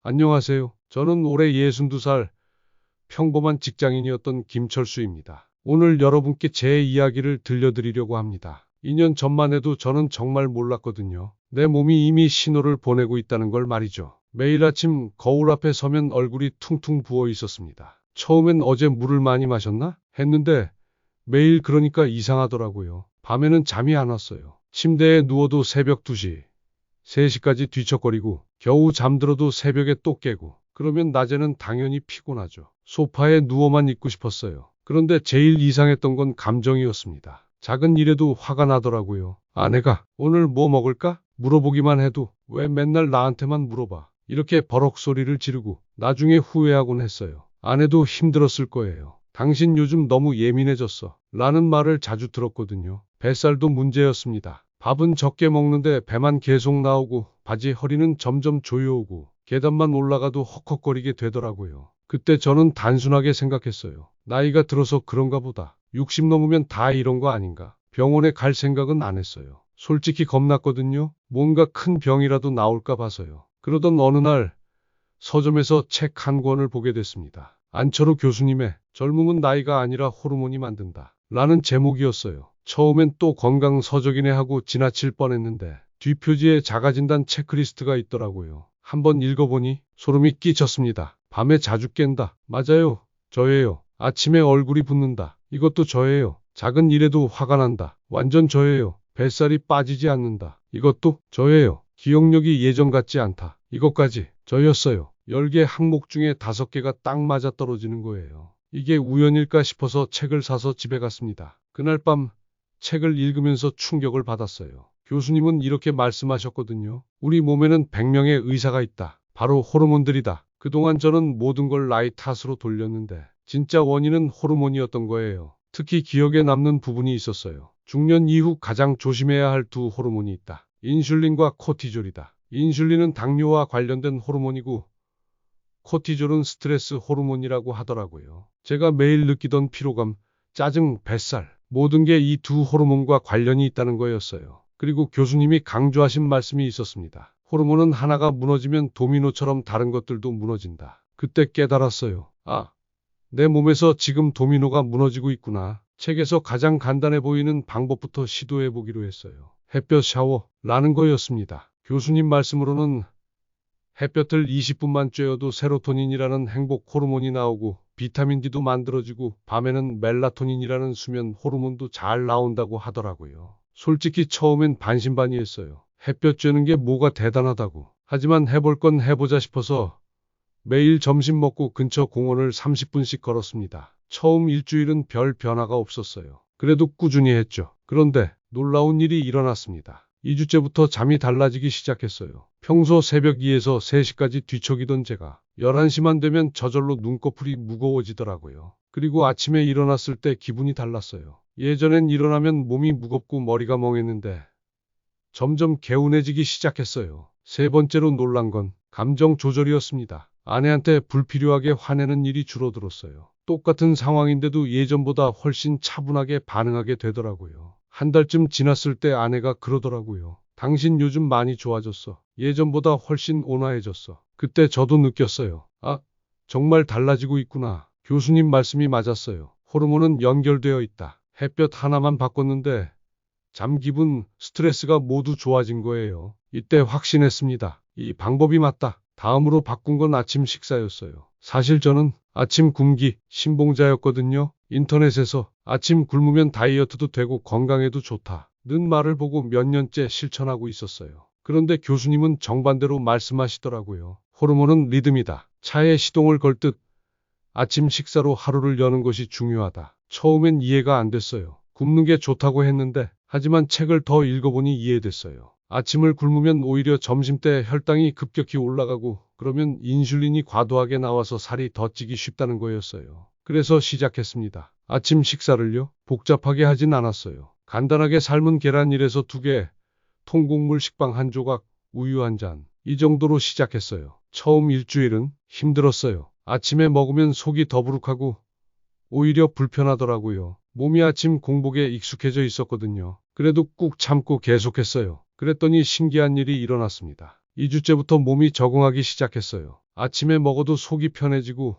안녕하세요. 저는 올해 62살 평범한 직장인이었던 김철수입니다. 오늘 여러분께 제 이야기를 들려드리려고 합니다. 2년 전만 해도 저는 정말 몰랐거든요. 내 몸이 이미 신호를 보내고 있다는 걸 말이죠. 매일 아침 거울 앞에 서면 얼굴이 퉁퉁 부어 있었습니다. 처음엔 어제 물을 많이 마셨나? 했는데 매일 그러니까 이상하더라고요. 밤에는 잠이 안 왔어요. 침대에 누워도 새벽 2시, 3시까지 뒤척거리고 겨우 잠들어도 새벽에 또 깨고 그러면 낮에는 당연히 피곤하죠. 소파에 누워만 있고 싶었어요. 그런데 제일 이상했던 건 감정이었습니다. 작은 일에도 화가 나더라고요. 아내가 오늘 뭐 먹을까? 물어보기만 해도 왜 맨날 나한테만 물어봐. 이렇게 버럭 소리를 지르고 나중에 후회하곤 했어요. 아내도 힘들었을 거예요. 당신 요즘 너무 예민해졌어. 라는 말을 자주 들었거든요. 뱃살도 문제였습니다. 밥은 적게 먹는데 배만 계속 나오고 바지 허리는 점점 조여오고 계단만 올라가도 헉헉거리게 되더라고요. 그때 저는 단순하게 생각했어요. 나이가 들어서 그런가 보다. 60 넘으면 다 이런 거 아닌가. 병원에 갈 생각은 안 했어요. 솔직히 겁났거든요. 뭔가 큰 병이라도 나올까 봐서요. 그러던 어느 날 서점에서 책 한 권을 보게 됐습니다. 안철호 교수님의 젊음은 나이가 아니라 호르몬이 만든다. 라는 제목이었어요. 처음엔 또 건강서적이네 하고 지나칠 뻔했는데 뒷표지에 자가진단 체크리스트가 있더라고요. 한번 읽어보니 소름이 끼쳤습니다. 밤에 자주 깬다. 맞아요. 저예요. 아침에 얼굴이 붓는다. 이것도 저예요. 작은 일에도 화가 난다. 완전 저예요. 뱃살이 빠지지 않는다. 이것도 저예요. 기억력이 예전 같지 않다. 이것까지 저였어요. 10개 항목 중에 5개가 딱 맞아 떨어지는 거예요. 이게 우연일까 싶어서 책을 사서 집에 갔습니다. 그날 밤 책을 읽으면서 충격을 받았어요. 교수님은 이렇게 말씀하셨거든요. 우리 몸에는 100명의 의사가 있다. 바로 호르몬들이다. 그동안 저는 모든 걸 나이 탓으로 돌렸는데 진짜 원인은 호르몬이었던 거예요. 특히 기억에 남는 부분이 있었어요. 중년 이후 가장 조심해야 할 두 호르몬이 있다. 인슐린과 코티졸이다. 인슐린은 당뇨와 관련된 호르몬이고 코티졸은 스트레스 호르몬이라고 하더라고요. 제가 매일 느끼던 피로감, 짜증, 뱃살, 모든 게 이 두 호르몬과 관련이 있다는 거였어요. 그리고 교수님이 강조하신 말씀이 있었습니다. 호르몬은 하나가 무너지면 도미노처럼 다른 것들도 무너진다. 그때 깨달았어요. 아, 내 몸에서 지금 도미노가 무너지고 있구나. 책에서 가장 간단해 보이는 방법부터 시도해 보기로 했어요. 햇볕 샤워라는 거였습니다. 교수님 말씀으로는 햇볕을 20분만 쬐어도 세로토닌이라는 행복 호르몬이 나오고 비타민 D도 만들어지고 밤에는 멜라토닌이라는 수면 호르몬도 잘 나온다고 하더라고요. 솔직히 처음엔 반신반의했어요. 햇볕 쬐는 게 뭐가 대단하다고. 하지만 해볼 건 해보자 싶어서 매일 점심 먹고 근처 공원을 30분씩 걸었습니다. 처음 일주일은 별 변화가 없었어요. 그래도 꾸준히 했죠. 그런데 놀라운 일이 일어났습니다. 2주째부터 잠이 달라지기 시작했어요. 평소 새벽 2에서 3시까지 뒤척이던 제가 11시만 되면 저절로 눈꺼풀이 무거워지더라고요. 그리고 아침에 일어났을 때 기분이 달랐어요. 예전엔 일어나면 몸이 무겁고 머리가 멍했는데 점점 개운해지기 시작했어요. 세 번째로 놀란 건 감정 조절이었습니다. 아내한테 불필요하게 화내는 일이 줄어들었어요. 똑같은 상황인데도 예전보다 훨씬 차분하게 반응하게 되더라고요. 한 달쯤 지났을 때 아내가 그러더라고요. 당신 요즘 많이 좋아졌어. 예전보다 훨씬 온화해졌어. 그때 저도 느꼈어요. 아, 정말 달라지고 있구나. 교수님 말씀이 맞았어요. 호르몬은 연결되어 있다. 햇볕 하나만 바꿨는데 잠, 기분, 스트레스가 모두 좋아진 거예요. 이때 확신했습니다. 이 방법이 맞다. 다음으로 바꾼 건 아침 식사였어요. 사실 저는 아침 굶기 신봉자였거든요. 인터넷에서 아침 굶으면 다이어트도 되고 건강에도 좋다 는 말을 보고 몇 년째 실천하고 있었어요. 그런데 교수님은 정반대로 말씀하시더라고요. 호르몬은 리듬이다. 차에 시동을 걸 듯 아침 식사로 하루를 여는 것이 중요하다. 처음엔 이해가 안 됐어요. 굶는 게 좋다고 했는데 하지만 책을 더 읽어보니 이해됐어요. 아침을 굶으면 오히려 점심때 혈당이 급격히 올라가고 그러면 인슐린이 과도하게 나와서 살이 더 찌기 쉽다는 거였어요. 그래서 시작했습니다. 아침 식사를요? 복잡하게 하진 않았어요. 간단하게 삶은 계란 1에서 2개, 통곡물 식빵 한 조각, 우유 한 잔. 이 정도로 시작했어요. 처음 일주일은 힘들었어요. 아침에 먹으면 속이 더부룩하고 오히려 불편하더라고요. 몸이 아침 공복에 익숙해져 있었거든요. 그래도 꾹 참고 계속했어요. 그랬더니 신기한 일이 일어났습니다. 2주째부터 몸이 적응하기 시작했어요. 아침에 먹어도 속이 편해지고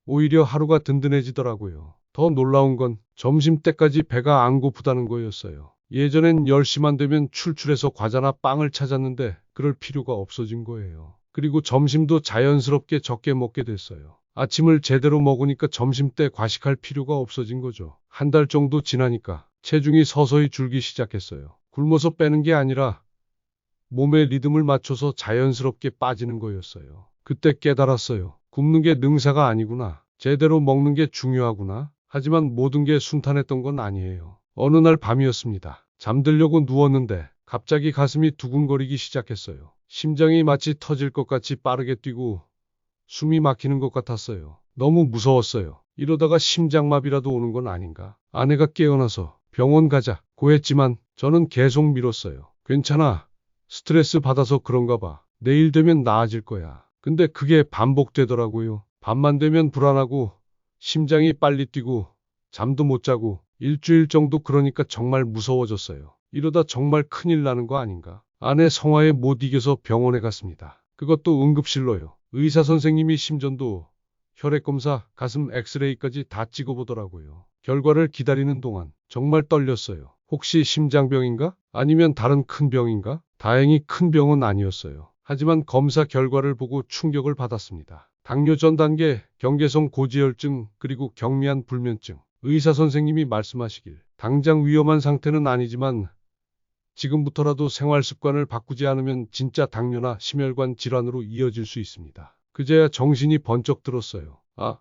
오히려 하루가 든든해지더라고요. 더 놀라운 건 점심때까지 배가 안 고프다는 거였어요. 예전엔 10시만 되면 출출해서 과자나 빵을 찾았는데 그럴 필요가 없어진 거예요. 그리고 점심도 자연스럽게 적게 먹게 됐어요. 아침을 제대로 먹으니까 점심때 과식할 필요가 없어진 거죠. 한 달 정도 지나니까 체중이 서서히 줄기 시작했어요. 굶어서 빼는 게 아니라 몸의 리듬을 맞춰서 자연스럽게 빠지는 거였어요. 그때 깨달았어요. 굶는 게 능사가 아니구나. 제대로 먹는 게 중요하구나. 하지만 모든 게 순탄했던 건 아니에요. 어느 날 밤이었습니다. 잠들려고 누웠는데 갑자기 가슴이 두근거리기 시작했어요. 심장이 마치 터질 것 같이 빠르게 뛰고 숨이 막히는 것 같았어요. 너무 무서웠어요. 이러다가 심장마비라도 오는 건 아닌가. 아내가 깨어나서 병원 가자고 했지만 저는 계속 미뤘어요. 괜찮아. 스트레스 받아서 그런가 봐. 내일 되면 나아질 거야. 근데 그게 반복되더라고요. 밤만 되면 불안하고 심장이 빨리 뛰고 잠도 못 자고 일주일 정도 그러니까 정말 무서워졌어요. 이러다 정말 큰일 나는 거 아닌가. 아내 성화에 못 이겨서 병원에 갔습니다. 그것도 응급실로요. 의사 선생님이 심전도, 혈액검사, 가슴 엑스레이까지 다 찍어보더라고요. 결과를 기다리는 동안 정말 떨렸어요. 혹시 심장병인가? 아니면 다른 큰 병인가? 다행히 큰 병은 아니었어요. 하지만 검사 결과를 보고 충격을 받았습니다. 당뇨 전 단계, 경계성 고지혈증, 그리고 경미한 불면증. 의사 선생님이 말씀하시길 당장 위험한 상태는 아니지만 지금부터라도 생활 습관을 바꾸지 않으면 진짜 당뇨나 심혈관 질환으로 이어질 수 있습니다. 그제야 정신이 번쩍 들었어요. 아,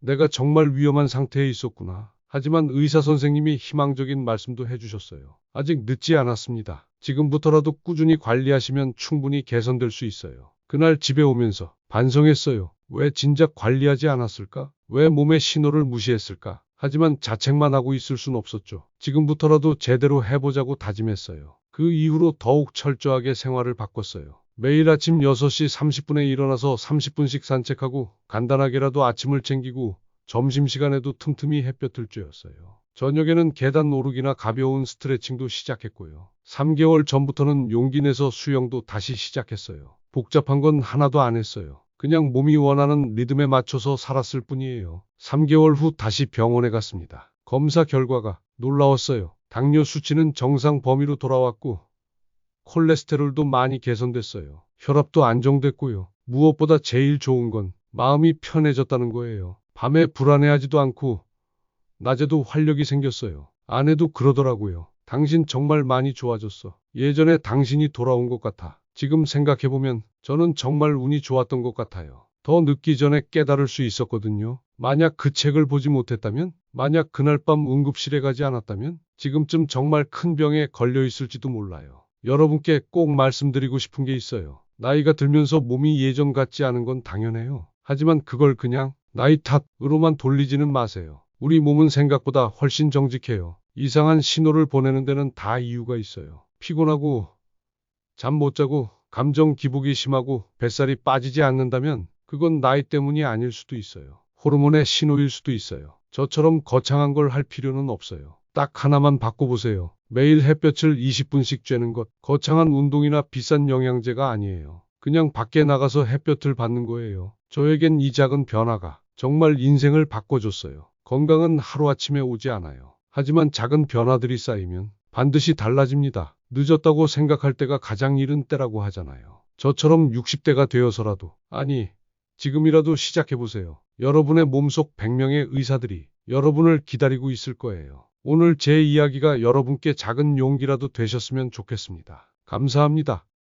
내가 정말 위험한 상태에 있었구나. 하지만 의사 선생님이 희망적인 말씀도 해주셨어요. 아직 늦지 않았습니다. 지금부터라도 꾸준히 관리하시면 충분히 개선될 수 있어요. 그날 집에 오면서 반성했어요. 왜 진작 관리하지 않았을까? 왜 몸의 신호를 무시했을까? 하지만 자책만 하고 있을 순 없었죠. 지금부터라도 제대로 해보자고 다짐했어요. 그 이후로 더욱 철저하게 생활을 바꿨어요. 매일 아침 6시 30분에 일어나서 30분씩 산책하고 간단하게라도 아침을 챙기고 점심시간에도 틈틈이 햇볕을 쬐었어요. 저녁에는 계단 오르기나 가벼운 스트레칭도 시작했고요. 3개월 전부터는 용기 내서 수영도 다시 시작했어요. 복잡한 건 하나도 안 했어요. 그냥 몸이 원하는 리듬에 맞춰서 살았을 뿐이에요. 3개월 후 다시 병원에 갔습니다. 검사 결과가 놀라웠어요. 당뇨 수치는 정상 범위로 돌아왔고 콜레스테롤도 많이 개선됐어요. 혈압도 안정됐고요. 무엇보다 제일 좋은 건 마음이 편해졌다는 거예요. 밤에 불안해하지도 않고 낮에도 활력이 생겼어요. 아내도 그러더라고요. 당신 정말 많이 좋아졌어. 예전에 당신이 돌아온 것 같아. 지금 생각해보면 저는 정말 운이 좋았던 것 같아요. 더 늦기 전에 깨달을 수 있었거든요. 만약 그 책을 보지 못했다면, 만약 그날 밤 응급실에 가지 않았다면, 지금쯤 정말 큰 병에 걸려 있을지도 몰라요. 여러분께 꼭 말씀드리고 싶은 게 있어요. 나이가 들면서 몸이 예전 같지 않은 건 당연해요. 하지만 그걸 그냥 나이 탓으로만 돌리지는 마세요. 우리 몸은 생각보다 훨씬 정직해요. 이상한 신호를 보내는 데는 다 이유가 있어요. 피곤하고 잠 못 자고 감정 기복이 심하고 뱃살이 빠지지 않는다면 그건 나이 때문이 아닐 수도 있어요. 호르몬의 신호일 수도 있어요. 저처럼 거창한 걸 할 필요는 없어요. 딱 하나만 바꿔보세요. 매일 햇볕을 20분씩 쬐는 것. 거창한 운동이나 비싼 영양제가 아니에요. 그냥 밖에 나가서 햇볕을 받는 거예요. 저에겐 이 작은 변화가 정말 인생을 바꿔줬어요. 건강은 하루아침에 오지 않아요. 하지만 작은 변화들이 쌓이면 반드시 달라집니다. 늦었다고 생각할 때가 가장 이른 때라고 하잖아요. 저처럼 60대가 되어서라도, 아니, 지금이라도 시작해보세요. 여러분의 몸속 100명의 의사들이 여러분을 기다리고 있을 거예요. 오늘 제 이야기가 여러분께 작은 용기라도 되셨으면 좋겠습니다. 감사합니다.